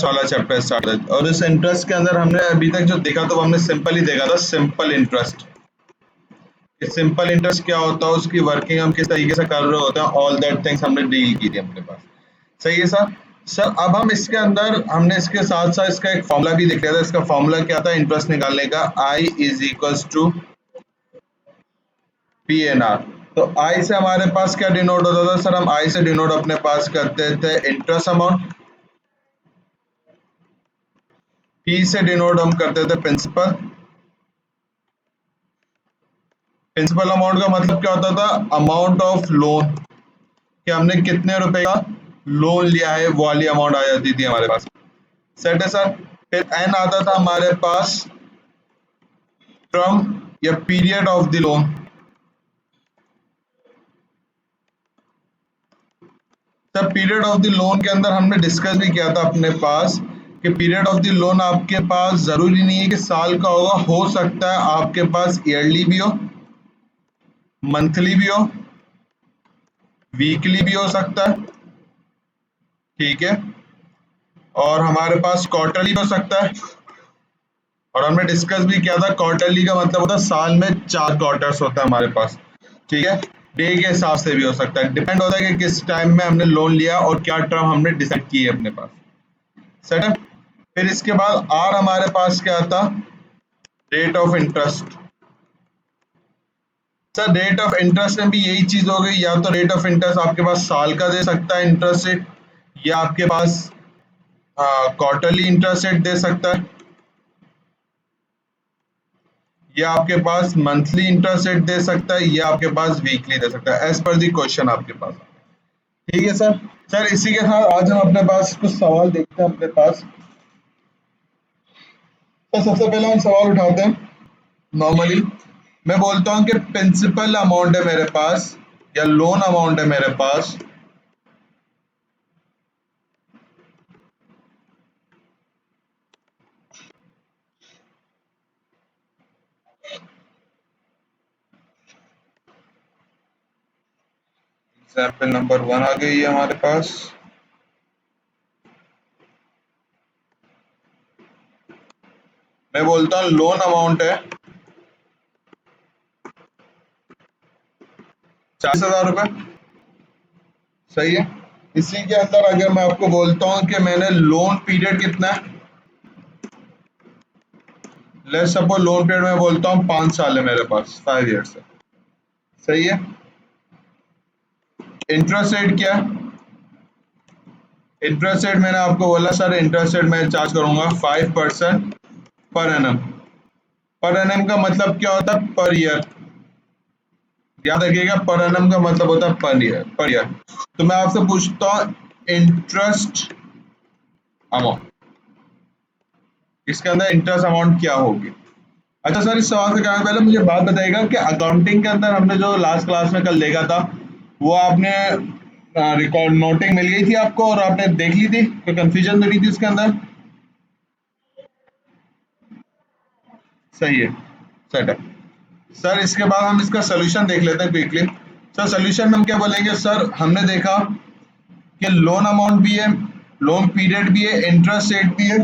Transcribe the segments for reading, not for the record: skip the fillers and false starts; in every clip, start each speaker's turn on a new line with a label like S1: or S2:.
S1: वाला chapter start करते हैं। और इस इंटरेस्ट के अंदर हमने अभी तक जो देखा तो हमने सिंपल ही देखा था, सिंपल इंटरेस्ट। सिंपल इंटरेस्ट क्या होता है, उसकी वर्किंग हम किस तरीके से कर रहे होते हैं, ऑल दैट थिंग्स हमने डील की थी अपने पास। सही है सर। सर अब हम इसके अंदर हमने इसके साथ साथ इसका एक फॉर्मूला भी देख लिया था। इसका फॉर्मूला क्या था इंटरेस्ट निकालने का, I is equals to PNR। तो I से हमारे पास क्या डिनोट होता था सर, हम I से डिनोट अपने पास करते थे इंटरेस्ट अमाउंट, P से डिनोट हम करते थे प्रिंसिपल। प्रिंसिपल अमाउंट का मतलब क्या होता था, अमाउंट ऑफ लोन, कि हमने कितने रुपए का लोन लिया है वो वाली अमाउंट आ जाती थी हमारे पास। सेट है सर। फिर एन आता था हमारे पास टर्म या period of the loan. Sir period of the loan के अंदर हमने डिस्कस भी किया था अपने पास कि पीरियड ऑफ द लोन आपके पास जरूरी नहीं है कि साल का होगा, हो सकता है आपके पास ईयरली भी हो, मंथली भी हो, वीकली भी हो सकता है, ठीक है, और हमारे पास क्वार्टरली हो सकता है। और हमने डिस्कस भी किया था क्वार्टरली का मतलब होता है साल में 4 क्वार्टर्स होता है हमारे पास, ठीक है। डे के हिसाब से भी हो सकता है, डिपेंड होता है कि किस टाइम में हमने लोन लिया और क्या टर्म हमने डिसाइड की है अपने पास। सेट है। फिर इसके बाद आर हमारे पास क्या था, rate of interest. Sir rate of interest में भी यही चीज हो गई, या तो रेट ऑफ इंटरेस्ट आपके पास साल का दे सकता है इंटरेस्ट रेट, या आपके पास क्वार्टरली इंटरेस्ट रेट दे सकता है, या आपके पास मंथली इंटरेस्ट रेट दे सकता है, या आपके पास वीकली दे सकता है, एज पर दी क्वेश्चन आपके पास। ठीक है सर। सर इसी के साथ आज हम अपने पास कुछ सवाल देखते हैं अपने पास। तो सबसे पहले हम सवाल उठाते हैं। नॉर्मली मैं बोलता हूं कि प्रिंसिपल अमाउंट है मेरे पास या लोन अमाउंट है मेरे पास, एग्जाम्पल नंबर 1 आ गई है हमारे पास। मैं बोलता हूं लोन अमाउंट है 40,000 रुपए, सही है। इसी के अंदर अगर मैं आपको बोलता हूं कि मैंने लोन पीरियड कितना है, लेट्स सपोज लोन पीरियड में बोलता हूं 5 साल है मेरे पास, 5 ईयर्स है, सही है। इंटरेस्ट रेट क्या है, इंटरेस्ट रेट मैंने आपको बोला सर इंटरेस्ट रेट मैं चार्ज करूंगा 5% पर एनम। पर एनम का मतलब क्या होता है, पर ईयर, याद रखिएगा पर एनम का मतलब होता है पर ईयर, पर ईयर। तो मैं आपसे पूछता हूँ इंटरेस्ट अमाउंट, इसके अंदर इंटरेस्ट अमाउंट क्या होगी। अच्छा सर इस सवाल से करने पहले मुझे बात बताइएगा कि अकाउंटिंग के अंदर हमने जो लास्ट क्लास में कल देखा था वो आपने रिकॉर्ड नोटिंग मिल गई थी आपको और आपने देख ली थी, कोई कंफ्यूजन तो नहीं थी इसके अंदर, सही है, सेट है। सर इसके बाद हम इसका सोल्यूशन देख लेते हैं क्विकली। सर सोल्यूशन में हम क्या बोलेंगे, सर हमने देखा कि लोन अमाउंट भी है, लोन पीरियड भी है, इंटरेस्ट रेट भी है,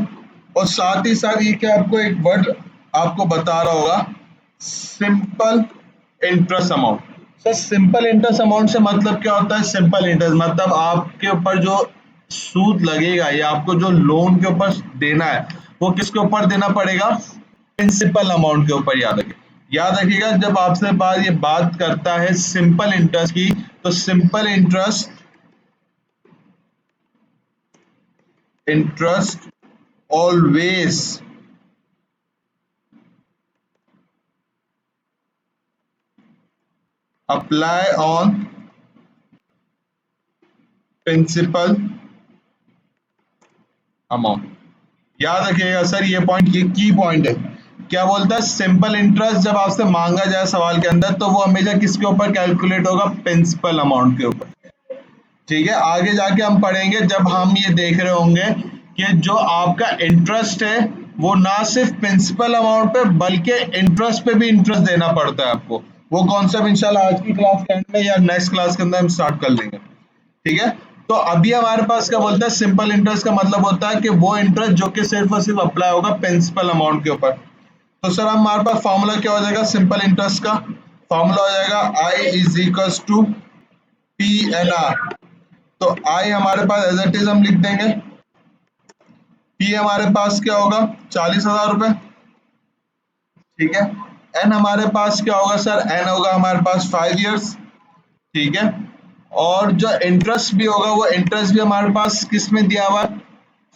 S1: और साथ ही साथ ये क्या आपको एक वर्ड आपको बता रहा होगा, simple interest amount. Sir simple interest amount से मतलब क्या होता है, सिंपल इंटरेस्ट मतलब आपके ऊपर जो सूद लगेगा या आपको जो लोन के ऊपर देना है वो किसके ऊपर देना पड़ेगा, प्रिंसिपल अमाउंट के ऊपर। याद रखिएगा जब आपसे बात ये बात करता है सिंपल इंटरेस्ट की, तो simple interest always apply on principal amount. याद रखिएगा सर ये पॉइंट, ये की पॉइंट है। क्या बोलता है, सिंपल इंटरेस्ट जब आपसे मांगा जाए सवाल के अंदर तो वो हमेशा किसके ऊपर कैलकुलेट होगा, प्रिंसिपल अमाउंट के ऊपर। ठीक है, आगे जाके हम पढ़ेंगे जब हम ये देख रहे होंगे कि जो आपका इंटरेस्ट है वो ना सिर्फ प्रिंसिपल अमाउंट पे बल्कि इंटरेस्ट पे भी इंटरेस्ट देना पड़ता है आपको। वो कॉन्सेप्ट इंशाल्लाह आज की क्लास के एंड में या नेक्स्ट क्लास के अंदर हम स्टार्ट कर लेंगे, ठीक है। तो अभी हमारे पास क्या बोलता है, सिंपल इंटरेस्ट का मतलब होता है कि वो इंटरेस्ट जो कि सिर्फ और सिर्फ अप्लाई होगा प्रिंसिपल अमाउंट के ऊपर। तो सर हमारे पास फॉर्मूला क्या हो जाएगा सिंपल इंटरेस्ट का, फॉर्मूला हो जाएगा I is equals to P N R. तो आई हमारे पास एज इट इज हम लिख देंगे, पी हमारे पास क्या होगा 40,000 रुपए, ठीक है। एन हमारे पास क्या होगा सर, एन होगा हमारे पास 5 इयर्स, ठीक है। और जो इंटरेस्ट भी होगा वो इंटरेस्ट भी हमारे पास किस में दिया हुआ है,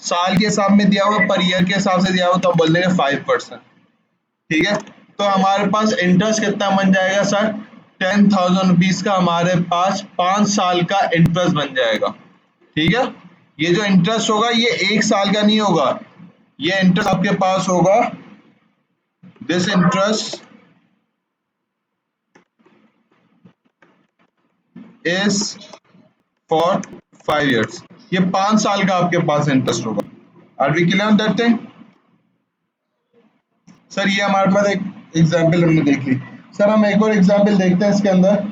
S1: साल के हिसाब में दिया हुआ, पर ईयर के हिसाब से दिया हुआ, तो हम बोल देंगे 5%, ठीक है। तो हमारे पास इंटरेस्ट कितना बन जाएगा सर, 10,000 रुपीज का हमारे पास 5 साल का इंटरेस्ट बन जाएगा, ठीक है। ये जो इंटरेस्ट होगा ये 1 साल का नहीं होगा, ये इंटरेस्ट आपके पास होगा, this interest is for 5 years, ये 5 साल का आपके पास इंटरेस्ट होगा। Are we clear on that thing? Sir ये हमारे पास एक एग्जाम्पल हमने देख ली। सर हम एक और एग्जाम्पल देखते हैं इसके अंदर।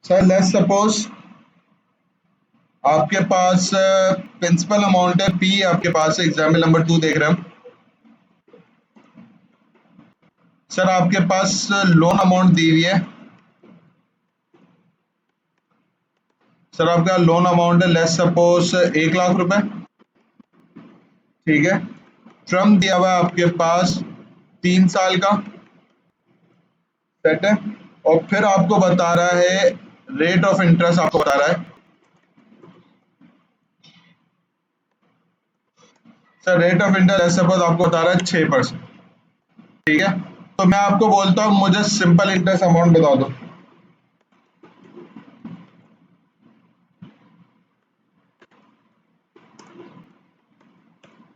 S1: सर लेट्स सपोज आपके पास प्रिंसिपल अमाउंट है पी, आपके पास एग्जाम्पल नंबर 2 देख रहे हैं हम। सर आपके पास लोन अमाउंट दी हुई है, सर आपका लोन अमाउंट है लेट्स सपोज 1,00,000 रुपए, ठीक है। टर्म दिया हुआ है आपके पास 3 साल का, सेट है। और फिर आपको बता रहा है रेट ऑफ इंटरेस्ट, आपको बता रहा है sir rate of interest suppose आपको बता रहा है 6%, ठीक है। तो मैं आपको बोलता हूँ मुझे सिंपल इंटरेस्ट अमाउंट बता दो,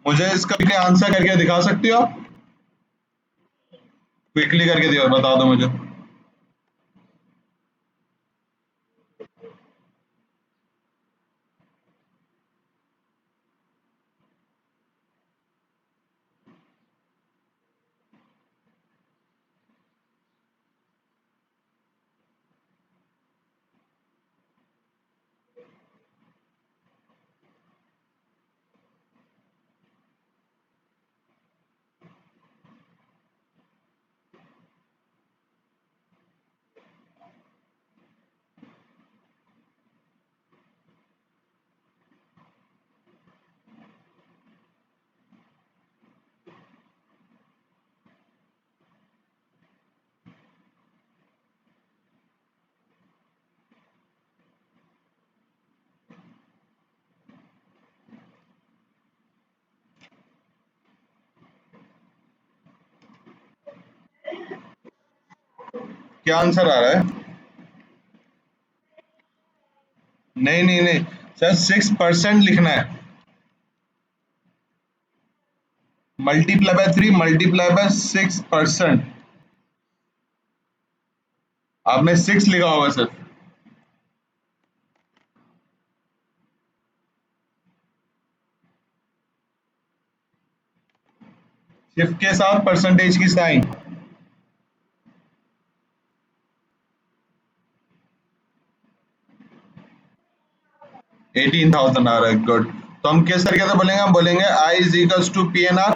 S1: मुझे इसका आंसर करके दिखा सकती हो आप, क्विकली करके दियो बता दो मुझे। क्या आंसर आ रहा है? नहीं नहीं नहीं सर 6% लिखना है, मल्टीप्लाई बाय 3 मल्टीप्लाई बाय 6%। आपने 6 लिखा होगा सर, शिफ्ट के साथ परसेंटेज की साइन। 18,000 आ रहा है, गुड। तो हम किस तरीके से बोलेंगे, हम बोलेंगे I is equals to P N R.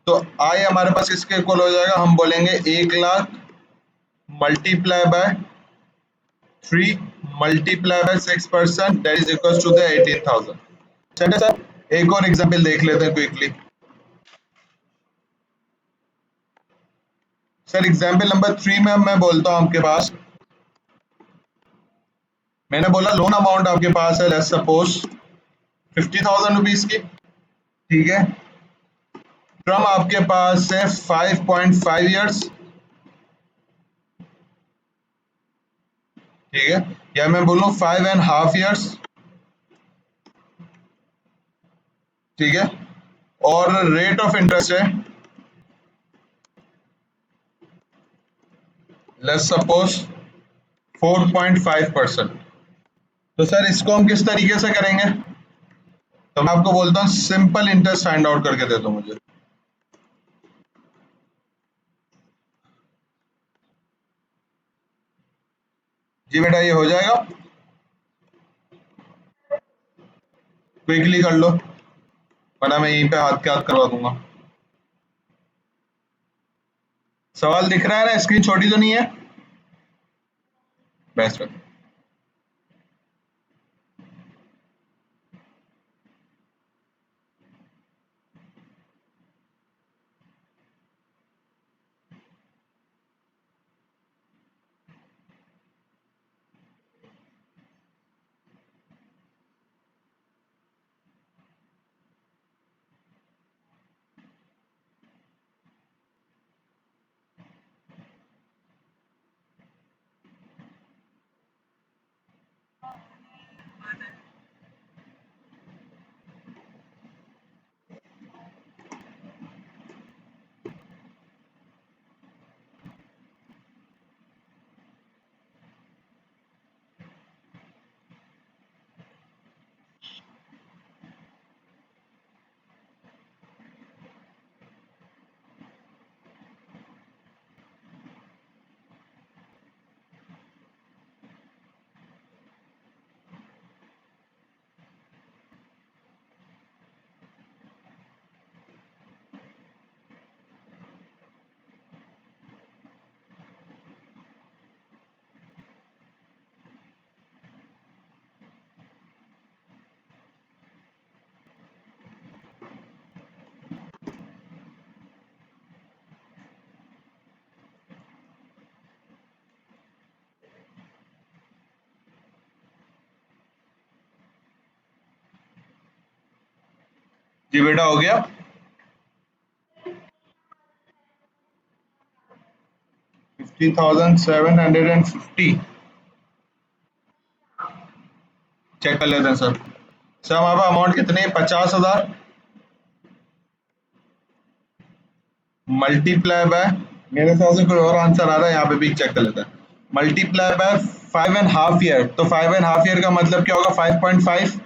S1: तो आई हमारे पास किसके इक्वल हो जाएगा, हम बोलेंगे 1,00,000 multiply by 3 multiply by 6% that is equals to the 18,000। चलिए सर एक और एग्जांपल देख लेते हैं क्विकली। सर एग्जांपल नंबर 3 में मैं बोलता हूं आपके पास, मैंने बोला लोन अमाउंट आपके पास है लेट्स सपोज 50,000 रुपीज की, ठीक है। टर्म आपके पास है 5.5 इयर्स, ठीक है। या मैं बोलूं 5.5 इयर्स, ठीक है। और रेट ऑफ इंटरेस्ट है लेट्स सपोज 4.5%, तो सर इसको हम किस तरीके से करेंगे? तो मैं आपको बोलता हूँ सिंपल इंटरेस्ट फाइंड आउट करके दे दो मुझे। जी बेटा ये हो जाएगा, क्विकली कर लो वरना मैं यहीं पे हाथ के हाथ करवा दूंगा। सवाल दिख रहा है ना, स्क्रीन छोटी तो नहीं है? बेस्ट। जी बेटा हो गया। 50,750 चेक कर लेते हैं सर। सर हमारे पास अमाउंट कितनी है? 50,000 मल्टीप्लाई बाय, मेरे हिसाब से कोई और आंसर आ रहा है, यहाँ पे भी चेक कर लेते हैं। मल्टीप्लाई बाय 5.5 ईयर, तो 5.5 ईयर का मतलब क्या होगा? 5.5।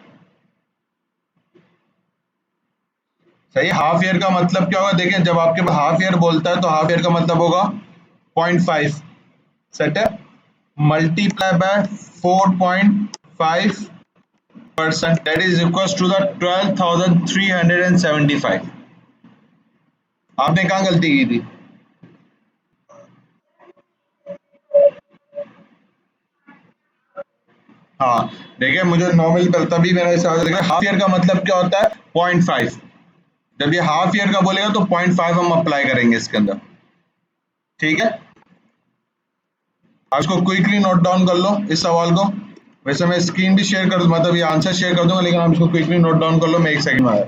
S1: सही। हाफ ईयर का मतलब क्या होगा? देखिए जब आपके पास हाफ ईयर बोलता है तो हाफ ईयर का मतलब होगा 0.5। सेट है। Multiply by 4.5%, that is equal to the 12,375। आपने कहाँ गलती की थी? हाँ देखिए मुझे नॉर्मल पर तभी मेरा हिसाब से हाफ ईयर का मतलब क्या होता है? 0.5। जब ये हाफ ईयर का बोलेगा तो 0.5 हम अप्लाई करेंगे इसके अंदर। ठीक है, आप इसको क्विकली नोट डाउन कर लो इस सवाल को। वैसे मैं स्क्रीन भी शेयर कर, मतलब ये आंसर शेयर कर दूंगा, लेकिन आप इसको क्विकली नोट डाउन कर लो, मैं एक सेकंड में आया।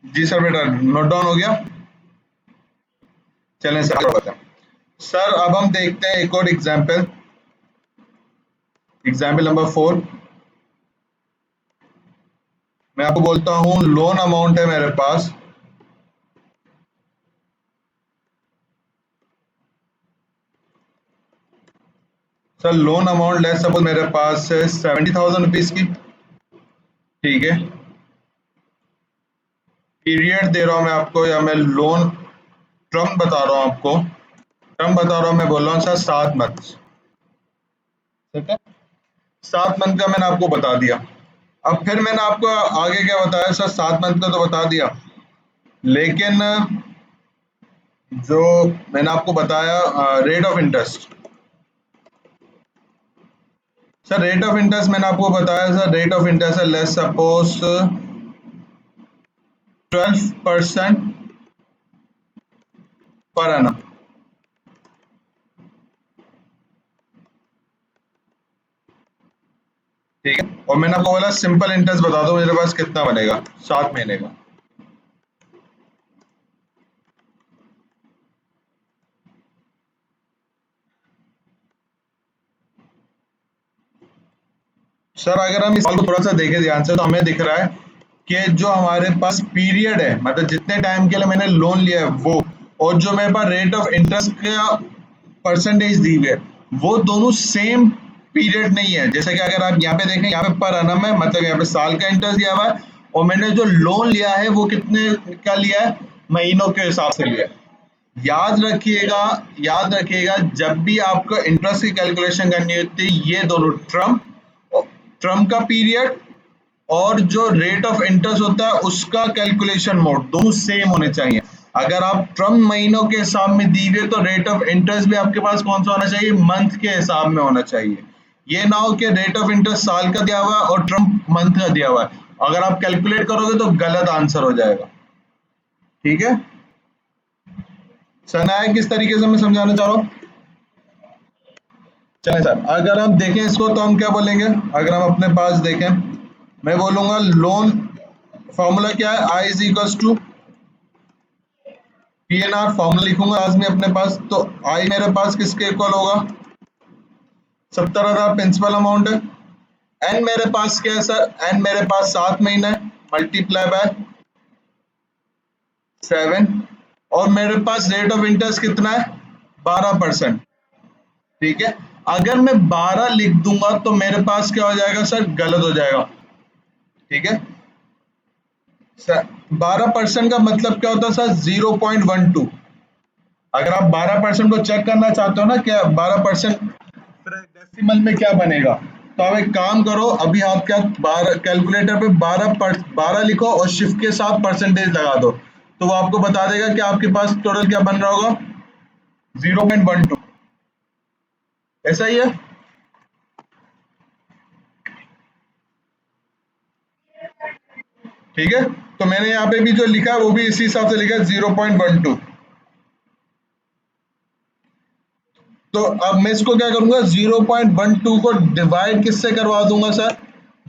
S1: जी सर बेटा, नोट डाउन हो गया। चलें सर आगे बढ़ते हैं। सर अब हम देखते हैं एक और एग्जाम्पल, एग्जाम्पल नंबर 4। मैं आपको बोलता हूँ लोन अमाउंट है मेरे पास sir, loan amount let's suppose मेरे पास है 70,000 रुपीज की, ठीक है। पीरियड दे रहा हूँ मैं आपको, या मैं लोन टर्म बता रहा हूँ आपको, टर्म बता रहा हूँ, मैं बोल रहा हूँ सर 7 मंथ, ठीक है। 7 मंथ का मैंने आपको बता दिया। अब फिर मैंने आपको आगे क्या बताया सर, 7 मंथ का तो बता दिया, लेकिन जो मैंने आपको बताया rate of interest, sir rate of interest मैंने आपको बताया सर, रेट ऑफ इंटरेस्ट है लेट्स सपोज 12% पर annum, ठीक है। और मैंने आपको बोला सिंपल इंटरेस्ट बता दो मेरे पास कितना बनेगा 7 महीने का। सर अगर हम इस सवाल को थोड़ा सा देखें ध्यान से, तो हमें दिख रहा है कि जो हमारे पास पीरियड है, मतलब जितने टाइम के लिए मैंने लोन लिया है वो, और जो मेरे पास रेट ऑफ इंटरेस्ट का परसेंटेज दी हुई है, वो दोनों सेम पीरियड नहीं है। जैसे कि अगर आप यहाँ पे देखें, यहाँ पे पर annum है, मतलब यहाँ पे साल का इंटरेस्ट दिया हुआ है, और मैंने जो लोन लिया है वो कितने का लिया है, महीनों के हिसाब से लिया है। याद रखिएगा, याद रखिएगा, जब भी आपको इंटरेस्ट की कैलकुलेशन करनी होती है, ये दोनों टर्म, टर्म का पीरियड और जो रेट ऑफ इंटरेस्ट होता है उसका कैलकुलेशन मोड, दोनों सेम होने चाहिए। अगर आप टर्म महीनों के हिसाब में दी गई, तो रेट ऑफ इंटरेस्ट भी आपके पास कौन सा होना चाहिए, मंथ के हिसाब में होना चाहिए। ये ना हो कि रेट ऑफ इंटरेस्ट साल का दिया हुआ है और टर्म मंथ का दिया हुआ है, अगर आप कैलकुलेट करोगे तो गलत आंसर हो जाएगा, ठीक है। सना है किस तरीके से मैं समझाना चाह रहा हूँ। चलें सर, अगर हम देखें इसको तो हम क्या बोलेंगे, अगर हम अपने पास देखें, मैं बोलूंगा लोन फॉर्मूला क्या है, I is equal to PNR, formula लिखूंगा आज मैं अपने पास, तो आई मेरे पास किसके इक्वल होगा, 70,000 प्रिंसिपल अमाउंट है। एन मेरे पास क्या है सर, एन मेरे पास 7 महीना है, मल्टीप्लाई बाय 7, और मेरे पास रेट ऑफ इंटरेस्ट कितना है, 12%, ठीक है। अगर मैं 12 लिख दूंगा तो मेरे पास क्या हो जाएगा सर, गलत हो जाएगा, ठीक है सर। 12% का मतलब क्या होता है सर, 0.12। अगर आप 12% को चेक करना चाहते हो ना, क्या 12% डेसिमल में क्या बनेगा, तो आप एक काम करो, अभी हाथ क्या 12 कैलकुलेटर पे 12 लिखो और शिफ्ट के साथ परसेंटेज लगा दो, तो वो आपको बता देगा कि आपके पास टोटल क्या बन रहा होगा, 0.12। ऐसा ही है, ठीक है। तो मैंने यहाँ पे भी जो लिखा है वो भी इसी हिसाब से लिखा है, 0.12। तो अब मैं इसको क्या करूंगा, 0.12 को डिवाइड किससे करवा दूंगा सर,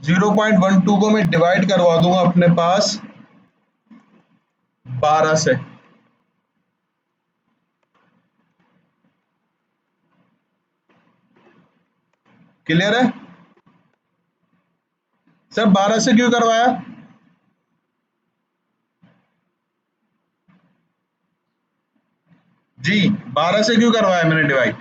S1: 0.12 को मैं डिवाइड करवा दूंगा अपने पास 12 से। क्लियर है सर, 12 से क्यों करवाया, जी 12 से क्यों करवाया मैंने डिवाइड,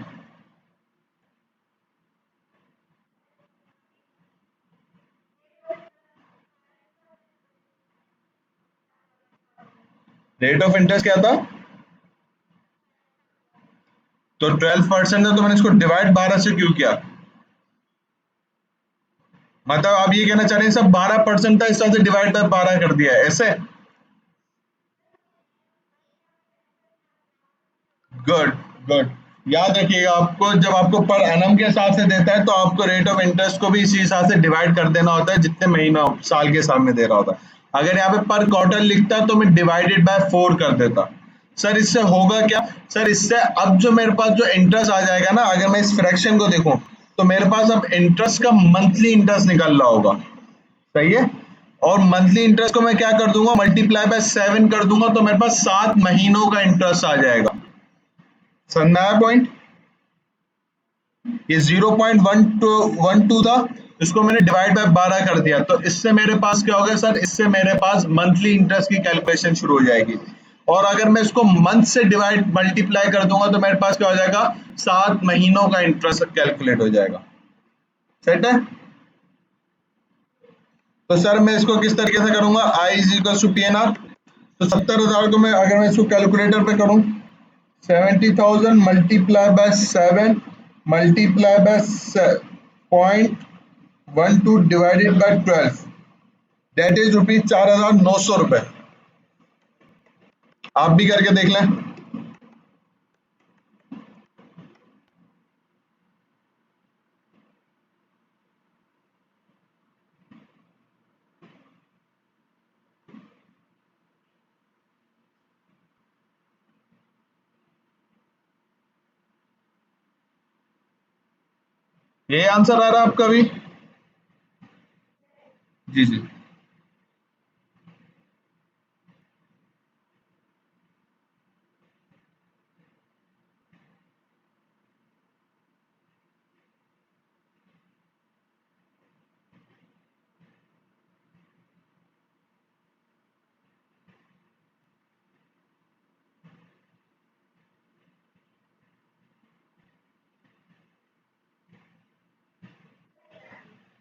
S1: रेट ऑफ इंटरेस्ट क्या था, तो 12% था, तो मैंने इसको डिवाइड 12 से क्यों किया, मतलब आप ये कहना चाह रहे हैं सब 12% था, इस तरह से डिवाइड बाय 12 कर दिया है ऐसे। Good, good. याद रखिएगा, आपको जब आपको पर एनम के हिसाब से देता है, तो आपको रेट ऑफ इंटरेस्ट को भी इसी हिसाब से डिवाइड कर देना होता है, जितने महीना साल के हिसाब में दे रहा होता है। अगर यहाँ पे पर क्वार्टर लिखता तो मैं डिवाइडेड बाय 4 कर देता। सर इससे होगा क्या, सर इससे अब जो मेरे पास जो इंटरेस्ट आ जाएगा ना, अगर मैं इस फ्रैक्शन को देखूं, तो मेरे पास अब इंटरेस्ट का मंथली इंटरेस्ट निकल रहा होगा, सही है। और मंथली इंटरेस्ट को मैं क्या कर दूंगा, मल्टीप्लाई बाय 7 कर दूंगा, तो मेरे पास 7 महीनों का इंटरेस्ट आ जाएगा। समझ आया पॉइंट? ये 0.12 था, इसको मैंने डिवाइड बाय 12 कर दिया, तो इससे मेरे पास क्या हो गया सर, इससे मेरे पास मंथली इंटरेस्ट की कैलकुलेशन शुरू हो जाएगी। और अगर मैं इसको मंथ से डिवाइड मल्टीप्लाई कर दूंगा तो मेरे पास क्या हो जाएगा, 7 महीनों का इंटरेस्ट कैलकुलेट हो जाएगा। सेट है? तो सर मैं इसको किस तरीके से करूंगा, I is equal to P N R. तो 70,000 को मैं अगर मैं इसको कैलकुलेटर पे करूं, 70,000 multiply by 7 multiply by 0.12 divided by 12, that is rupees 4,900 रुपए। आप भी करके देख लें। ये आंसर आ रहा है आपका भी? जी जी,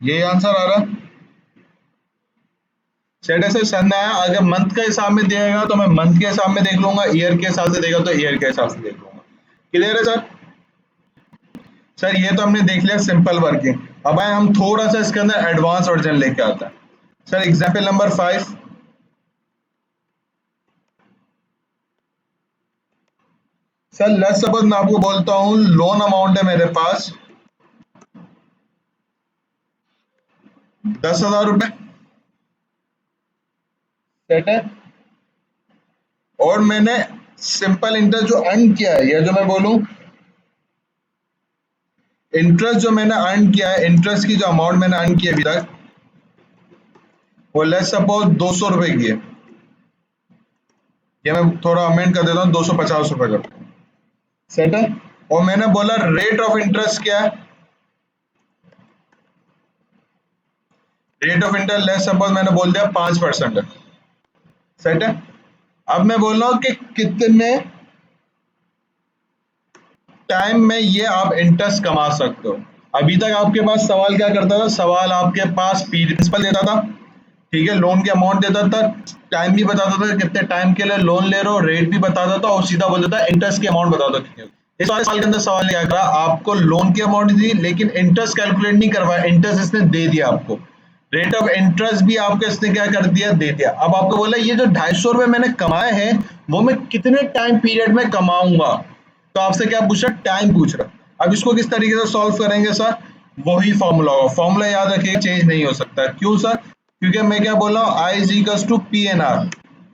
S1: ये आंसर आ रहा है। सेट ऐसे सन आया, अगर मंथ के हिसाब में देगा तो मैं मंथ के हिसाब में देख लूंगा, ईयर के हिसाब से देगा तो ईयर के हिसाब से देख लूंगा। क्लियर है सर? सर ये तो हमने देख लिया सिंपल वर्किंग। अब आए हम थोड़ा सा इसके अंदर एडवांस वर्जन लेके आते हैं। Sir example number 5, sir let's suppose मैं आपको बोलता हूँ लोन अमाउंट है मेरे पास 10,000 रुपए। सेट है? और मैंने सिंपल इंटरेस्ट जो अर्न किया है, या जो मैं बोलूं इंटरेस्ट जो मैंने अर्न किया है, इंटरेस्ट की जो अमाउंट मैंने अर्न की है अभी तक, वो लेट्स सपोज 200 रुपए की है। ये मैं थोड़ा अमेंड कर देता हूँ, 250 रुपए का। सेट है? और मैंने बोला रेट ऑफ इंटरेस्ट क्या है, rate of interest let's suppose मैंने बोल दिया 5% है। सेट है? अब मैं बोल रहा हूँ कि कितने टाइम में ये आप इंटरेस्ट कमा सकते हो। अभी तक आपके पास सवाल क्या करता था, सवाल आपके पास प्रिंसिपल देता था, ठीक है, लोन के अमाउंट देता था, टाइम भी बताता था कितने टाइम के लिए लोन ले रहे हो, रेट भी बताता था, और सीधा बोल देता इंटरेस्ट की अमाउंट बता दो कितनी। इस वाले साल के अंदर सवाल क्या करा, आपको लोन की अमाउंट दी लेकिन इंटरेस्ट कैलकुलेट नहीं करवाया, इंटरेस्ट इसने दे दिया आपको, रेट ऑफ इंटरेस्ट भी आपको इसने क्या कर दिया, दे दिया। अब आपको बोला ये जो 250 रुपए मैंने कमाए हैं वो मैं कितने टाइम पीरियड में कमाऊंगा, तो आपसे क्या पूछ रहा, टाइम पूछ रहा। अब इसको किस तरीके से सॉल्व करेंगे सर, वही फॉर्मूला होगा, फॉर्मूला याद रखिए चेंज नहीं हो सकता। क्यों सर, क्योंकि मैं क्या बोल रहा हूँ, I is equal to P N R,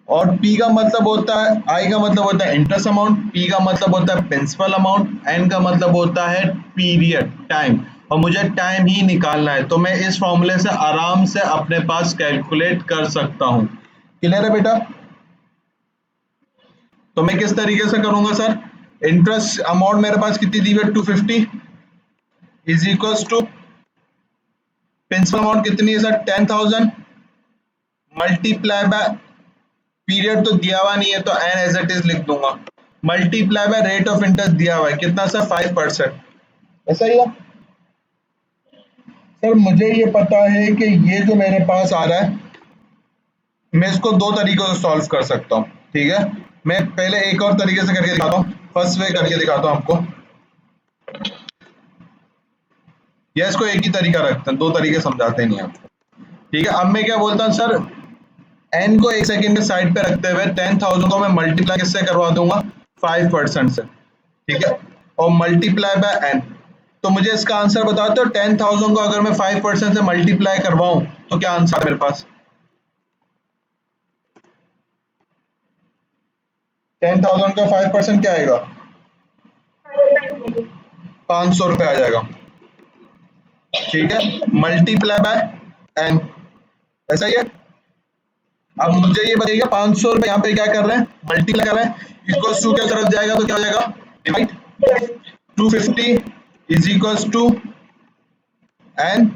S1: और P का मतलब होता है, I का मतलब होता है इंटरेस्ट अमाउंट, P का मतलब होता है प्रिंसिपल अमाउंट, N का मतलब होता है पीरियड टाइम, और मुझे टाइम ही निकालना है, तो मैं इस फॉर्मूले से आराम से अपने पास कैलकुलेट कर सकता हूँ। क्लियर है बेटा? तो मैं किस तरीके से करूंगा सर, इंटरेस्ट अमाउंट मेरे पास कितनी दी है 250 is equal to principal amount कितनी है सर 10,000 मल्टीप्लाई बाय पीरियड तो दिया हुआ नहीं है तो एन एज इट इज लिख दूंगा, multiply by rate of interest दिया हुआ है कितना सर 5%। ऐसा ही है सर, मुझे ये पता है कि ये जो मेरे पास आ रहा है मैं इसको दो तरीकों से सॉल्व कर सकता हूँ, ठीक है। मैं पहले एक और तरीके से करके दिखाता हूँ, फर्स्ट वे करके दिखाता हूँ आपको, या इसको एक ही तरीका रखते हैं, दो तरीके समझाते नहीं आपको, ठीक है। अब मैं क्या बोलता हूँ सर, एन को एक सेकंड के साइड पे रखते हुए 10,000 को मैं मल्टीप्लाई किससे करवा दूंगा 5% से, ठीक है, और मल्टीप्लाई बाय एन। तो मुझे इसका आंसर बताते हो, 10,000 को अगर मैं 5% से मल्टीप्लाई करवाऊं तो क्या आंसर है मेरे पास, 10,000 का 5% क्या आएगा, 500 रुपए आ जाएगा, ठीक है, मल्टीप्लाई बाय एन। ऐसा ही है? अब मुझे ये बताइएगा 500 रुपए यहाँ पे क्या कर रहे हैं, मल्टीप्लाई कर रहे हैं, इक्वल टू क्या तरफ जाएगा तो क्या हो जाएगा, divide 250 is equal to N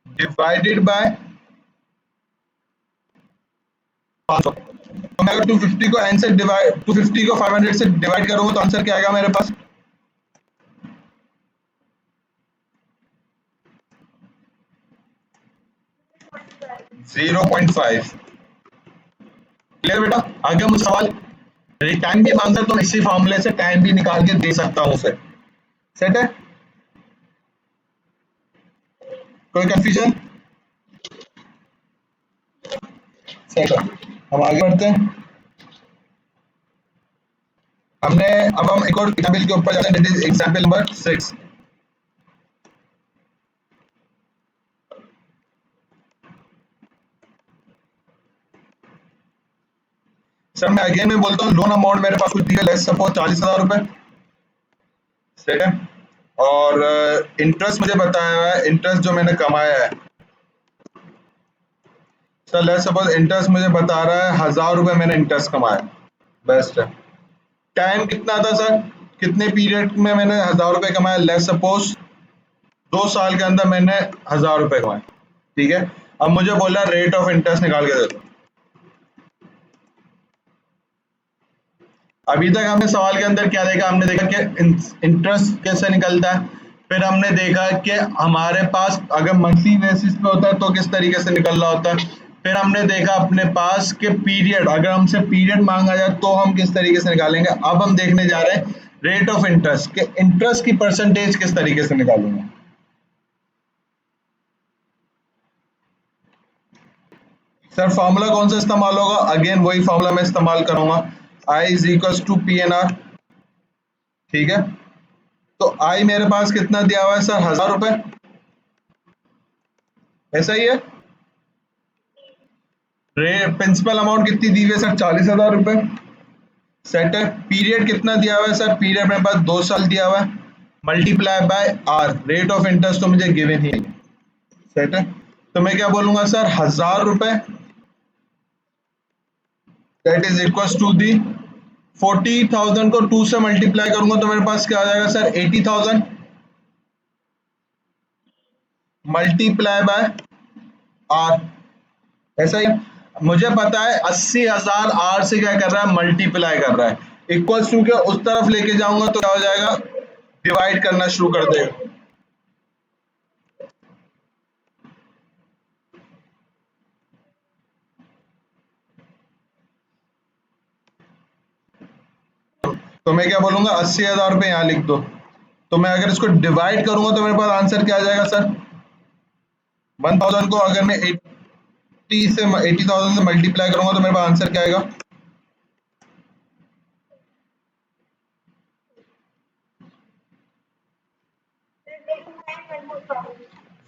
S1: divided by 500। तो मैं अगर 250 को एन से डिवाइड 250 को 500 से डिवाइड करूंगा तो आंसर क्या आएगा मेरे पास, 0.5। क्लियर बेटा? आगे मुझे सवाल, टाइम भी मांगता है तो मैं इसी फॉर्मूले से टाइम भी निकाल के दे सकता हूं उसे। सेट है? कोई कंफ्यूजन? सेट है। हम आगे बढ़ते हैं। हमने अब हम एक और एग्जाम्पल के ऊपर जाते हैं, that is example number 6। Sir मैं अगेन में बोलता हूँ, लोन अमाउंट मेरे पास कुछ दिया, लेट्स सपोज 40,000 रुपए। सेट है? और इंटरेस्ट मुझे बताया हुआ है, इंटरेस्ट जो मैंने कमाया है सर, लेट्स सपोज इंटरेस्ट मुझे बता रहा है 1,000 रुपए मैंने इंटरेस्ट कमाया। बेस्ट है। टाइम कितना था सर, कितने पीरियड में मैंने 1,000 रुपए कमाया, लेट्स सपोज 2 साल के अंदर मैंने 1,000 रुपए कमाए। ठीक है? अब मुझे बोला रेट ऑफ इंटरेस्ट निकाल के दे दो। अभी तक हमने सवाल के अंदर क्या देखा, हमने देखा कि इंटरेस्ट कैसे निकलता है, फिर हमने देखा कि हमारे पास अगर मंथली बेसिस पे होता है तो किस तरीके से निकल रहा होता है, फिर हमने देखा अपने पास के पीरियड, अगर हमसे पीरियड मांगा जाए तो हम किस तरीके से निकालेंगे। अब हम देखने जा रहे हैं रेट ऑफ इंटरेस्ट के इंटरेस्ट की परसेंटेज किस तरीके से निकालूंगा। सर फॉर्मूला कौन सा इस्तेमाल होगा, अगेन वही फॉर्मूला मैं इस्तेमाल करूंगा, I is equal to P N R. ठीक है? तो आई मेरे पास कितना दिया हुआ है सर, 1,000 रुपए, ऐसा ही है। प्रिंसिपल अमाउंट कितनी दी हुई है सर, 40,000 रुपए। सेट है? पीरियड कितना दिया हुआ है सर, पीरियड मेरे पास 2 साल दिया हुआ है, multiply by R, rate of interest तो मुझे गिवन ही है। सेट है? तो मैं क्या बोलूंगा सर, 1,000 रुपए that is equal to the 40,000 को 2 से मल्टीप्लाई करूंगा तो मेरे पास क्या आ जाएगा सर, 80,000 मल्टीप्लाई बाय आर, ऐसा ही। मुझे पता है 80,000 आर से क्या कर रहा है, मल्टीप्लाई कर रहा है, इक्वल टू के उस तरफ लेके जाऊंगा तो क्या हो जाएगा, डिवाइड करना शुरू कर देगा। तो मैं क्या बोलूंगा, 80,000 रुपए यहाँ लिख दो। तो मैं अगर इसको डिवाइड करूंगा तो मेरे पास आंसर क्या आ जाएगा सर, 1,000 को अगर मैं 80,000 से मल्टीप्लाई करूंगा तो मेरे पास आंसर क्या आएगा,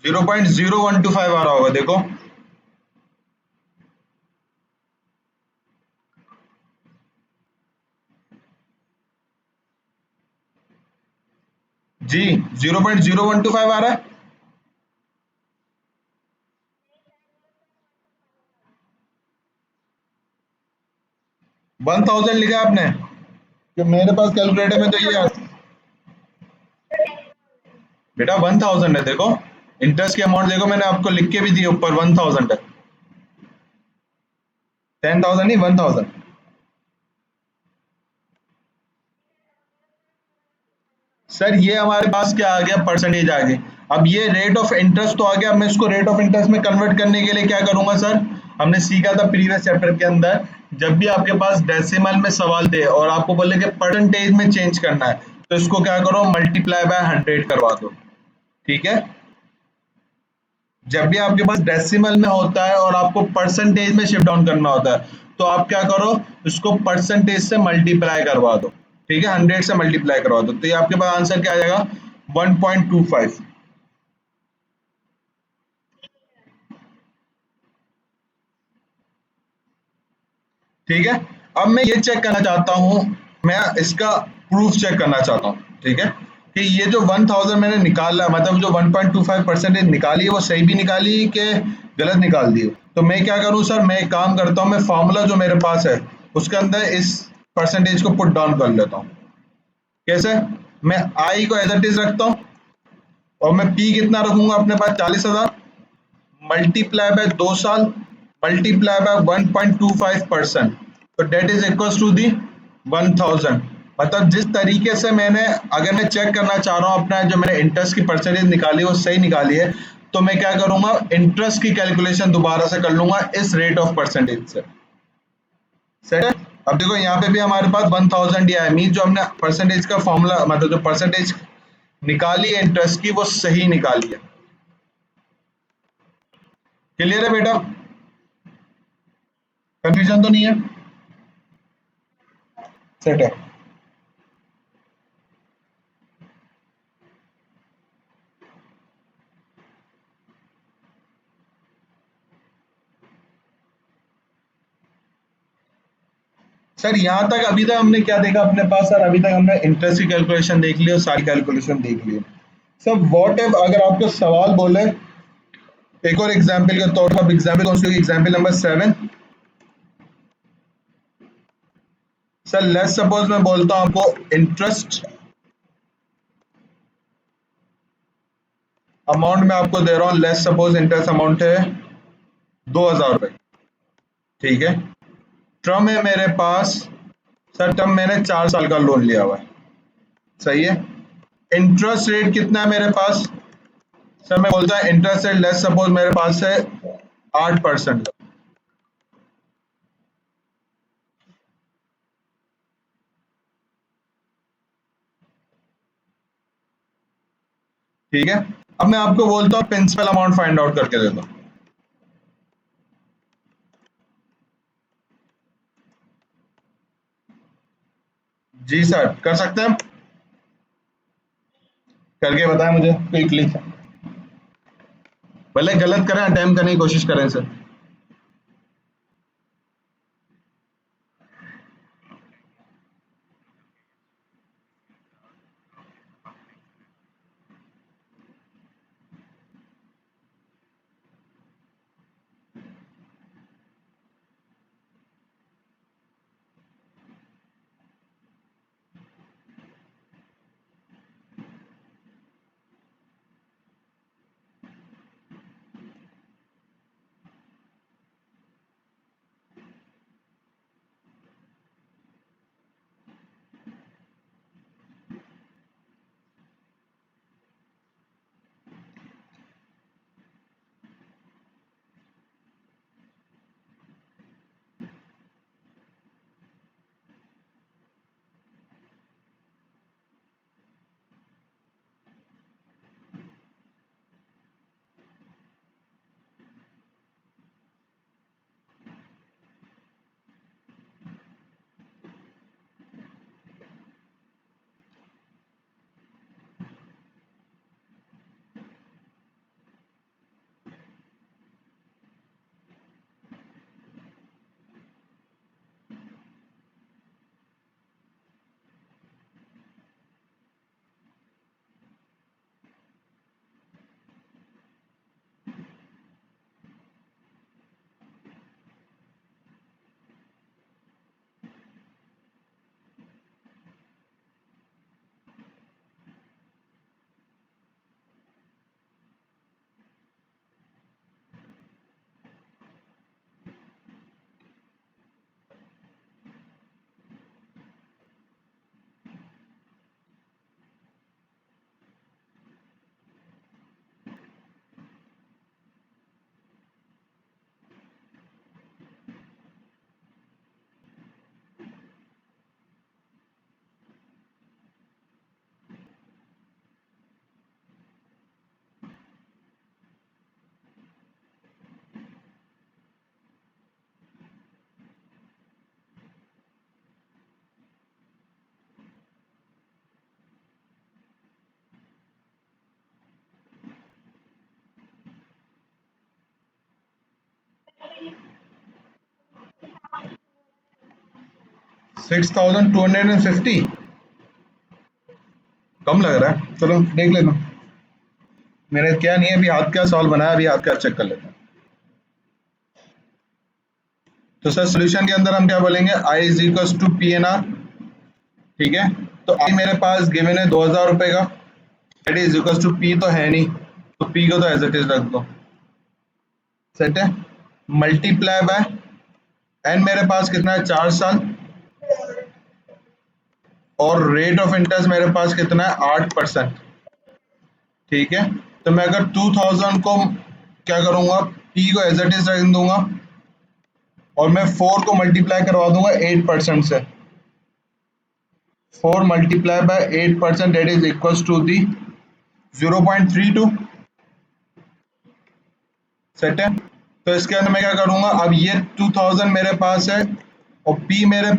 S1: 0.0125 आ रहा होगा, देखो। जी 0.0125 आ रहा है। 1,000 लिखा है आपने, कि मेरे पास कैलकुलेटर में तो ये बेटा 1,000 है, देखो इंटरेस्ट की अमाउंट देखो, मैंने आपको लिख के भी दी ऊपर, 1,000 है, 10,000 नहीं 1,000। सर ये हमारे पास क्या आ गया, परसेंटेज आ गई। अब ये रेट ऑफ इंटरेस्ट तो आ गया, अब मैं इसको रेट ऑफ इंटरेस्ट में कन्वर्ट करने के लिए क्या करूंगा सर, हमने सीखा था प्रीवियस चैप्टर के अंदर, जब भी आपके पास डेसिमल में सवाल थे और आपको बोले कि परसेंटेज में चेंज करना है तो इसको क्या करो, मल्टीप्लाई बाय 100 करवा दो। ठीक है? जब भी आपके पास डेसिमल में होता है और आपको परसेंटेज में शिफ्ट डाउन करना होता है तो आप क्या करो, इसको परसेंटेज से मल्टीप्लाई करवा दो। ठीक है? 100 से मल्टीप्लाई करवा दो तो ये आपके पास आंसर क्या आ जाएगा, 1.25। ठीक है? अब मैं ये चेक करना चाहता हूं, मैं इसका प्रूफ चेक करना चाहता हूं। ठीक है? कि ये जो 1000 मैंने निकाला, मतलब जो 1.25% निकाली है वो सही भी निकाली कि गलत निकाल दी है। तो मैं क्या करूं सर, मैं एक काम करता हूं, मैं फॉर्मूला जो मेरे पास है उसके अंदर इस परसेंटेज को पुट डाउन कर लेता हूं। कैसे? मैं आई को एज इट इज रखता हूं और मैं पी कितना रखूंगा अपने पास, 40,000 मल्टीप्लाई बाय 2 साल मल्टीप्लाई बाय 1.25%, तो that is equal to the 1000। मतलब जिस तरीके से मैंने, अगर मैं चेक करना चाह रहा हूँ अपना जो मैंने इंटरेस्ट की परसेंटेज निकाली है वो सही निकाली है, तो मैं क्या करूंगा, इंटरेस्ट की कैलकुलेशन दोबारा से कर लूंगा इस रेट ऑफ परसेंटेज से। सेट है? अब देखो यहाँ पे भी हमारे पास 1000 दिया है, मीन जो हमने परसेंटेज का फॉर्मूला, मतलब जो परसेंटेज निकाली है इंटरेस्ट की वो सही निकाली है। क्लियर है बेटा? कंफ्यूजन तो नहीं है? सेट है। सर यहाँ तक अभी तक हमने क्या देखा अपने पास, सर अभी तक हमने इंटरेस्ट की कैलकुलेशन देख ली और सारी कैलकुलेशन देख ली। सर व्हाट इफ अगर आपको सवाल बोले, एक और एग्जांपल के तौर पर, एग्जांपल कौन सी होगी, example number 7। Sir let's suppose मैं बोलता हूँ आपको इंटरेस्ट अमाउंट में आपको दे रहा हूँ, लेट्स सपोज इंटरेस्ट अमाउंट है 2000 रुपए। ठीक है, टर्म है मेरे पास, सर टर्म मैंने 4 साल का लोन लिया हुआ है। सही है। इंटरेस्ट रेट कितना है मेरे पास, सर मैं बोलता है इंटरेस्ट रेट लेट्स सपोज मेरे पास है 8%। ठीक है, अब मैं आपको बोलता हूँ प्रिंसिपल अमाउंट फाइंड आउट करके देता हूँ। जी सर, कर सकते हैं हम, करके बताएं मुझे क्विकली, भले गलत करें, अटेम्प्ट करने की कोशिश करें सर। $6,250, कम कम लग रहा है, चलो देख लेना। मेरे क्या नहीं है, अभी हाथ का सॉल्व बनाया, अभी हाथ का चेक कर लेते हैं। तो सर सोल्यूशन के अंदर हम क्या बोलेंगे, I is equal to P N R. ठीक है, तो आई मेरे पास गिवन है 2000 रुपए का, that is equal to P तो है नहीं, तो पी को तो एज इट इज रख दो। सेट है, मल्टीप्लाई बाय एन मेरे पास कितना है 4 साल, और रेट ऑफ इंटरेस्ट मेरे पास कितना है 8%। ठीक है, तो मैं अगर 2000 को क्या करूंगा, पी को एज इट इज रख दूंगा, और मैं 4 को मल्टीप्लाई करवा दूंगा 8% से। 4 multiply by 8% that is equals to the 0.32। Set है, तो इसके अंदर मैं क्या करूंगा, अब ये 2000 मेरे पास है, और पी मेरे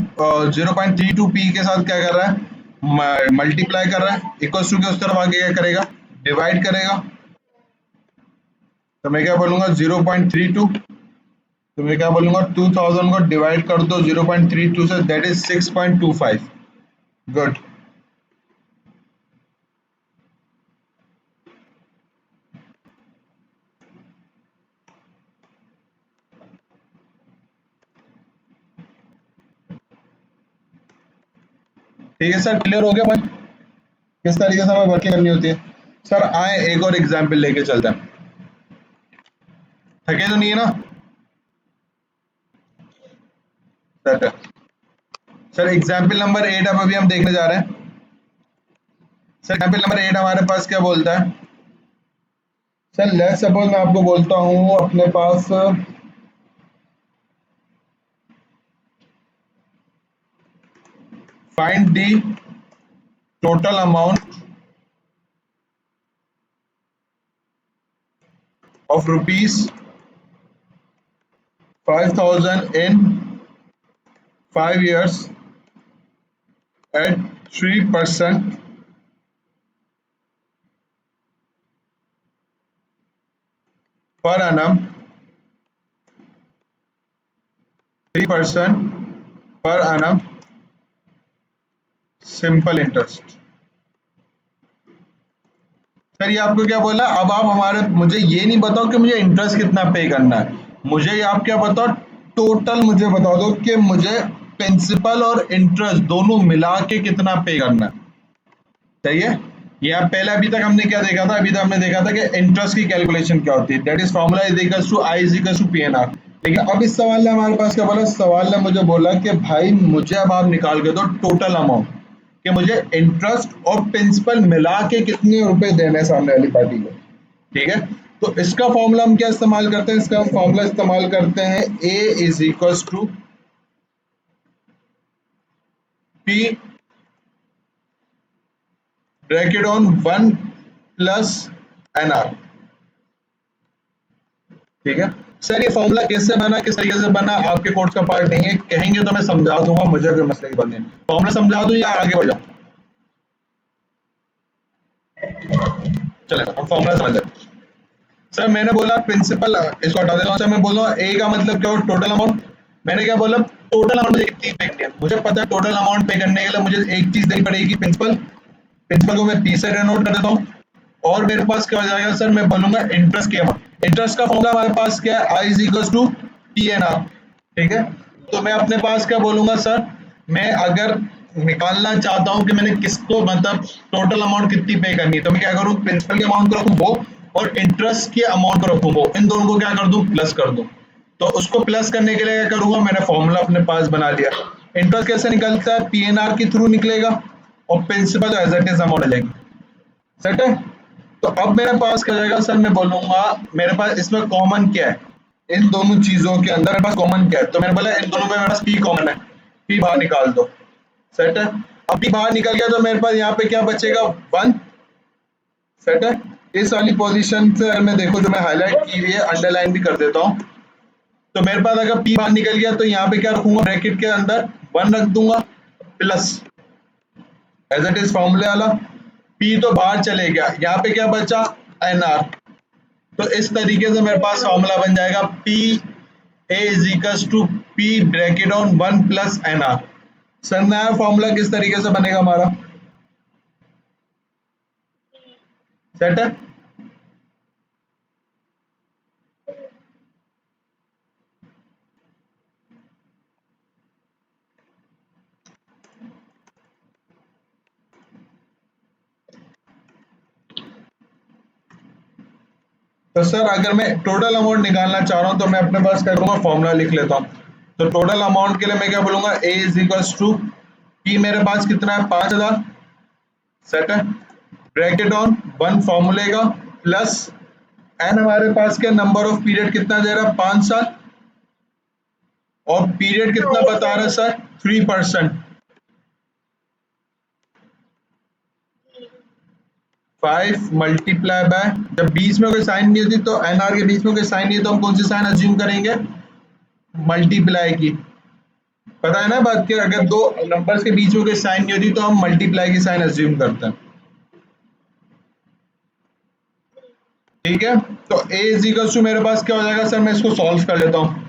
S1: 0.32 पी के साथ क्या कर रहा है, मल्टीप्लाई कर रहा है, इक्वल्स टू के उस तरफ आगे क्या करेगा, डिवाइड करेगा। तो मैं क्या बोलूंगा 0.32, तो मैं क्या बोलूंगा 2000 को डिवाइड कर दो 0.32 से, दैट इज 6.25। गुड। ठीक है सर, क्लियर हो गया भाई किस तरीके से हमें वर्किंग करनी होती है। सर आए एक और एग्जाम्पल लेके चलते हैं, थके तो नहीं है ना। सर सर एग्जाम्पल नंबर 8 अब अभी हम देखने जा रहे हैं। सर एग्जाम्पल नंबर 8 हमारे पास क्या बोलता है, सर लेट्स सपोज मैं आपको बोलता हूँ अपने पास find the total amount of rupees 5000 in 5 years at 3% per annum, 3% per annum simple interest. Sir ये आपको क्या बोला, अब आप हमारे मुझे ये नहीं बताओ कि मुझे इंटरेस्ट कितना पे करना है, मुझे आप क्या बताओ, टोटल मुझे बता दो कि मुझे प्रिंसिपल और इंटरेस्ट दोनों मिला के कितना पे करना है। सही है, ये आप पहले अभी तक हमने क्या देखा था, अभी तक हमने देखा था कि इंटरेस्ट की कैलकुलेशन क्या होती है, that is formula is equals to I is equals to P N R. लेकिन अब इस सवाल ने हमारे पास क्या बोला, सवाल ने मुझे बोला कि भाई मुझे अब आप निकाल के दो टोटल अमाउंट, कि मुझे इंटरेस्ट और प्रिंसिपल मिला के कितने रुपए देने सामने वाली पार्टी को। ठीक है, तो इसका फॉर्मूला हम क्या इस्तेमाल करते हैं, इसका हम फॉर्मूला इस्तेमाल करते हैं A is equals to P bracket on 1 plus N R. ठीक है सर, ये फॉर्मूला कैसे बना, किस तरीके से बना, आपके कोर्स का पार्ट नहीं है, कहेंगे तो मैं समझा दूंगा, मुझे कोई मसले की बात नहीं। फॉर्मूला समझा दूं या आगे बढ़ जाऊं, चलेगा, हम फॉर्मूला समझ लें। सर मैंने बोला प्रिंसिपल, इसको हटा देता हूं। सर मैं बोल रहा हूँ ए का मतलब क्या हो, टोटल अमाउंट। मैंने क्या बोला, टोटल अमाउंट मुझे कितनी पे करनी है, मुझे पता है टोटल अमाउंट पे करने के लिए मुझे एक चीज देनी पड़ेगी, प्रिंसिपल। प्रिंसिपल को मैं पी से डिनोट कर देता हूँ, और मेरे पास क्या हो जाएगा सर, मैं बनूंगा इंटरेस्ट के अमाउंट। इंटरेस्ट का फॉर्मूला हमारे पास क्या है, I is equal to P N R. ठीक है, तो मैं अपने पास क्या बोलूंगा सर, मैं अगर निकालना चाहता हूं कि मैंने किसको मतलब टोटल अमाउंट कितनी पे करनी है, तो मैं क्या करूं, प्रिंसिपल के अमाउंट को रखूं वो, और इंटरेस्ट के अमाउंट को रखूं वो, इन दोनों को क्या कर दूं, प्लस कर दूं। तो उसको प्लस करने के लिए क्या करूंगा, मैंने फॉर्मूला अपने पास बना लिया। इंटरेस्ट कैसे निकलता है, पीएनआर के थ्रू निकलेगा, और principal as it is amount लगेगी। सेट है, तो अब मेरे पास क्या जाएगा सर, मैं बोलूंगा मेरे पास इसमें कॉमन क्या है, इन दोनों चीजों के अंदर मेरे पास कॉमन क्या है, तो मैंने बोला इन दोनों में मेरे पास पी कॉमन है, पी बाहर निकाल दो। सेट है, अब पी बाहर निकल गया तो मेरे पास यहाँ पे क्या बचेगा, 1। सेट है, इस वाली पोजीशन से अगर मैं देखो जो मैं हाईलाइट की हुई है, अंडरलाइन भी कर देता हूँ, तो मेरे पास अगर पी बाहर निकल गया तो यहाँ पे क्या रखूंगा, ब्रैकेट के अंदर 1 रख दूंगा, प्लस एज इट इज फॉर्मूले वाला, पी तो बाहर चले गया, यहाँ पे क्या बचा, एन आर। तो इस तरीके से मेरे पास फॉर्मूला बन जाएगा, P A is equals to P bracket on 1 plus N R. Sir नया फॉर्मूला किस तरीके से बनेगा हमारा, सेट है। तो सर अगर मैं टोटल अमाउंट निकालना चाह रहा हूँ तो मैं अपने पास क्या करूँगा, फॉर्मूला लिख लेता हूँ। तो टोटल अमाउंट के लिए मैं क्या बोलूँगा, ए इज इक्वल्स टू पी, मेरे पास कितना है 5000, सेट है, ब्रैकेट ऑन वन फॉर्मूले का प्लस एन, हमारे पास क्या नंबर ऑफ पीरियड कितना दे रहा है 5 साल, और पीरियड कितना बता रहा है सर 3%। 5 मल्टीप्लाई बाय, जब बीच में कोई साइन नहीं होती तो एनआर के बीच में कोई साइन नहीं है तो हम कौन सी साइन अज्यूम करेंगे, मल्टीप्लाई की। पता है ना बात, कि अगर दो नंबर्स के बीच में कोई साइन नहीं होती तो हम मल्टीप्लाई की साइन अज्यूम करते हैं। ठीक है, तो a इज इक्वल टू मेरे पास क्या हो जाएगा सर, मैं इसको सॉल्व कर लेता हूँ।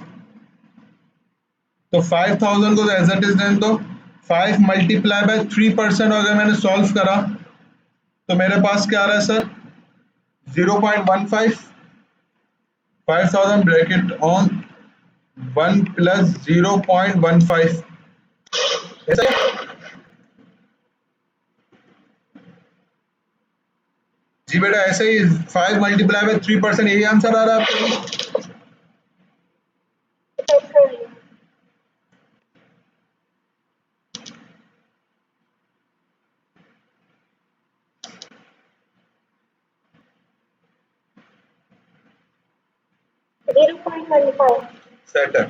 S1: तो 5000 को एज इट इज रहने दो, 5 मल्टीप्लाई बाय 3%, अगर मैंने सॉल्व करा तो मेरे पास क्या आ रहा है सर 0.15, 5000 ब्रैकेट ऑन 1 प्लस 0.15, ऐसा है? जी बेटा ऐसे ही 5 मल्टीप्लाई बाय 3%, यही आंसर आ रहा है आपको। 0.15 सेट है।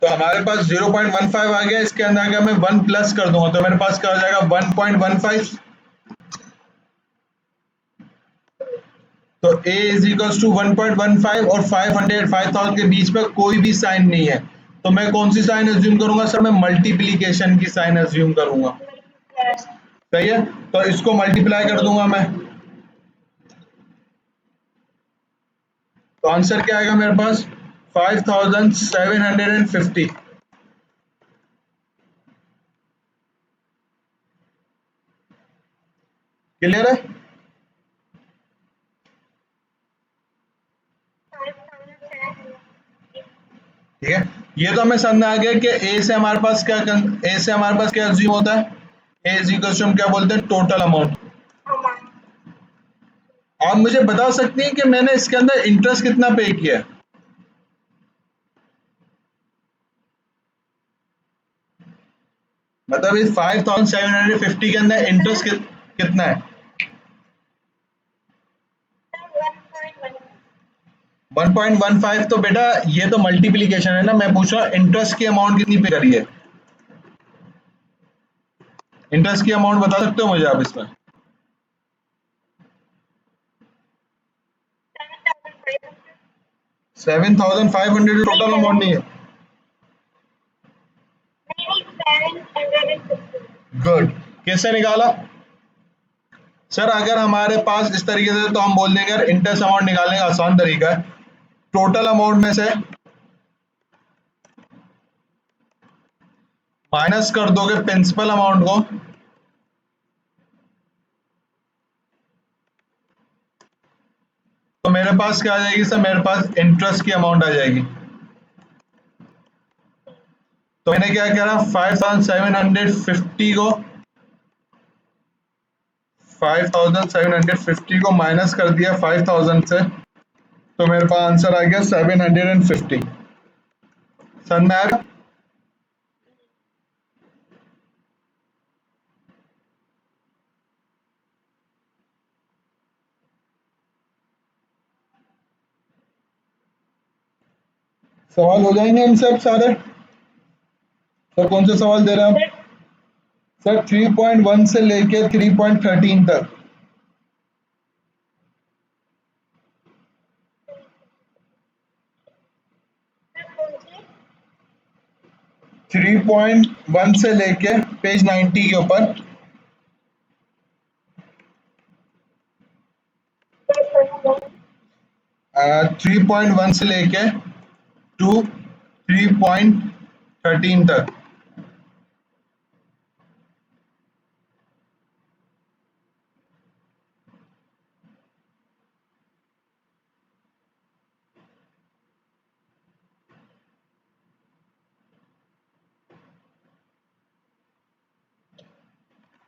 S1: तो हमारे पास 0.15 आ गया, इसके अंदर अगर मैं 1 प्लस कर दूंगा तो मेरे पास क्या हो जाएगा 1.15। तो a इज इक्वल्स टू 1.15 और 5000 के बीच में कोई भी साइन नहीं है, तो मैं कौन सी साइन अज्यूम करूंगा सर, मैं मल्टीप्लीकेशन की साइन अज्यूम करूंगा। सही है, तो इसको मल्टीप्लाई कर दूंगा मैं, तो आंसर क्या आएगा मेरे पास 5750। क्लियर है? ठीक है, ये तो हमें समझ में आ गया कि ए से हमारे पास क्या, ए से हमारे पास क्या अज्यूम होता है, ए इज इक्वल टू हम क्या बोलते हैं टोटल अमाउंट। आप मुझे बता सकती हैं कि मैंने इसके अंदर इंटरेस्ट कितना पे किया है? मतलब इस 5750 के अंदर इंटरेस्ट कितना है? 1.15। तो बेटा ये तो मल्टीप्लीकेशन है ना, मैं पूछ रहा हूँ इंटरेस्ट की अमाउंट कितनी पे करी है, इंटरेस्ट की अमाउंट बता सकते हो मुझे आप इसमें? 7500 टोटल अमाउंट नहीं है? गुड, कैसे निकाला सर? अगर हमारे पास इस तरीके से तो हम बोल देंगे यार इंटरेस्ट अमाउंट निकालने का आसान तरीका है, टोटल अमाउंट में से माइनस कर दोगे प्रिंसिपल अमाउंट को, तो मेरे पास क्या आ जाएगी सर, मेरे पास इंटरेस्ट की अमाउंट आ जाएगी। तो मैंने क्या करा 5750 को 5750 को माइनस कर दिया 5000 से, तो मेरे पास आंसर आ गया 750। समझ में आया? सवाल हो जाएंगे इन सब सारे? सर कौन से सवाल दे रहे हैं आप? सर 3.1 से लेके 3.13 तक। थ्री पॉइंट वन से लेके पेज 90 के ऊपर, 3.1 से लेके टू 3.13 तक।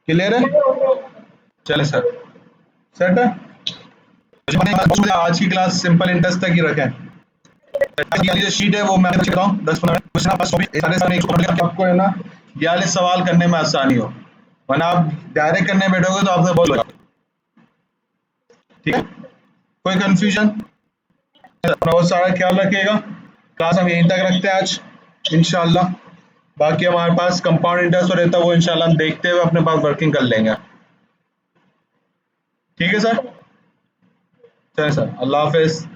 S1: क्लियर है? चले सर, सेट है। मुझे आज की क्लास सिंपल इंटरेस्ट तक ही रखें। ये जो शीट है वो मैं आपको बताऊं 10-15 मिनट क्वेश्चन आपस सारे सारे आपको है ना ये वाले सवाल करने में आसानी हो, वरना आप डायरेक्ट करने बैठोगे तो आपसे बहुत होगा। ठीक है, कोई कंफ्यूजन? अपना बहुत सारा ख्याल रखिएगा। क्लास हम यहीं तक रखते हैं आज इंशाल्लाह। बाकी हमारे पास कंपाउंड इंटरेस्ट रहता है वो इंशाल्लाह हम देखते हुए अपने पास वर्किंग कर लेंगे। ठीक है सर, चलिए सर, अल्लाह हाफिज।